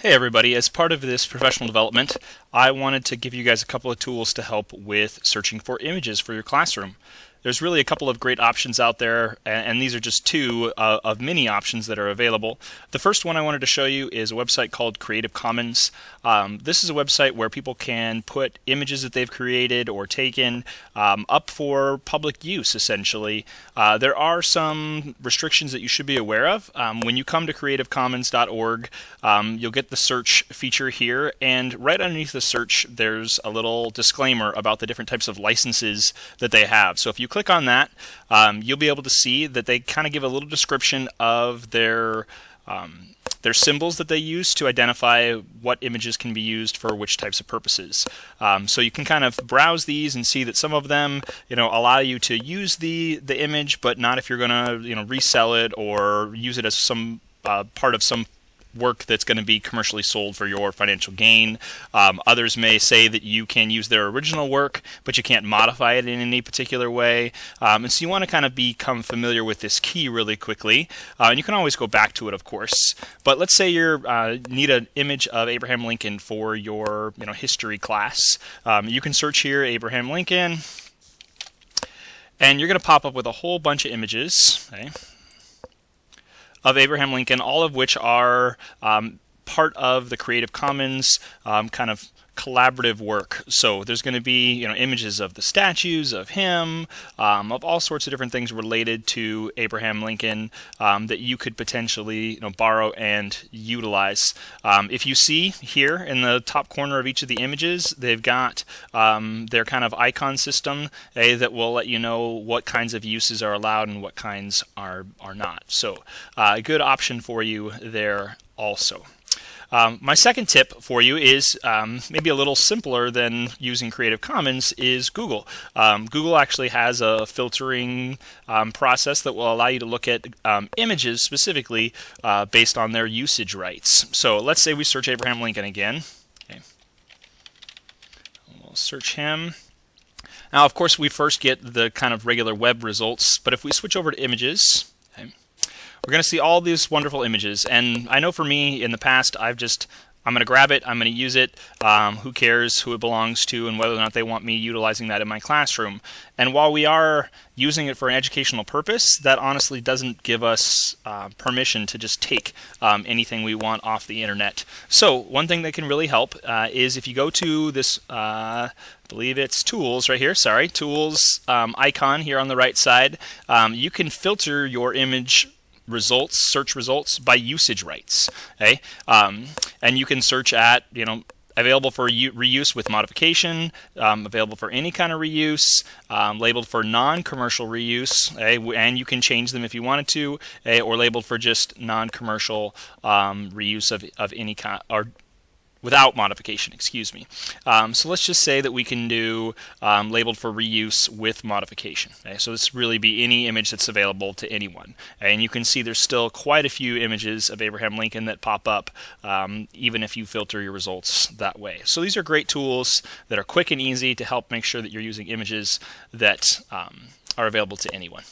Hey everybody, as part of this professional development, I wanted to give you guys a couple of tools to help with searching for images for your classroom. There's really a couple of great options out there, and these are just two of many options that are available. The first one I wanted to show you is a website called Creative Commons. This is a website where people can put images that they've created or taken up for public use, essentially. There are some restrictions that you should be aware of. When you come to creativecommons.org, you'll get the search feature here, and right underneath the search there's a little disclaimer about the different types of licenses that they have. So if you click on that, you'll be able to see that they kind of give a little description of their symbols that they use to identify what images can be used for which types of purposes. So you can kind of browse these and see that some of them, allow you to use the image, but not if you're going to, resell it or use it as some part of some work that's going to be commercially sold for your financial gain. Others may say that you can use their original work, but you can't modify it in any particular way. And so you want to kind of become familiar with this key really quickly. And you can always go back to it, of course. But let's say you need an image of Abraham Lincoln for your history class. You can search here Abraham Lincoln, and you're going to pop up with a whole bunch of images. Okay, of Abraham Lincoln, all of which are part of the Creative Commons kind of collaborative work. So there's going to be images of the statues of him, of all sorts of different things related to Abraham Lincoln that you could potentially borrow and utilize. If you see here in the top corner of each of the images, they've got their kind of icon system that will let you know what kinds of uses are allowed and what kinds are not. So a good option for you there also. My second tip for you is maybe a little simpler than using Creative Commons is Google. Google actually has a filtering process that will allow you to look at images specifically based on their usage rights. So let's say we search Abraham Lincoln again. Okay. We'll search him. Now, of course, we first get the kind of regular web results, but if we switch over to images, okay, we're going to see all these wonderful images. And I know for me in the past, I'm going to grab it, I'm going to use it, who cares who it belongs to and whether or not they want me utilizing that in my classroom. And while we are using it for an educational purpose, that honestly doesn't give us permission to just take anything we want off the internet. So one thing that can really help is if you go to this, I believe it's tools right here, tools icon here on the right side, you can filter your image results, search results by usage rights. Okay, and you can search at available for reuse with modification, available for any kind of reuse, labeled for non-commercial reuse, okay, and you can change them if you wanted to, okay, or labeled for just non-commercial reuse of any kind or without modification, excuse me. So let's just say that we can do labeled for reuse with modification. Okay? So this really be any image that's available to anyone. And you can see there's still quite a few images of Abraham Lincoln that pop up even if you filter your results that way. So these are great tools that are quick and easy to help make sure that you're using images that are available to anyone.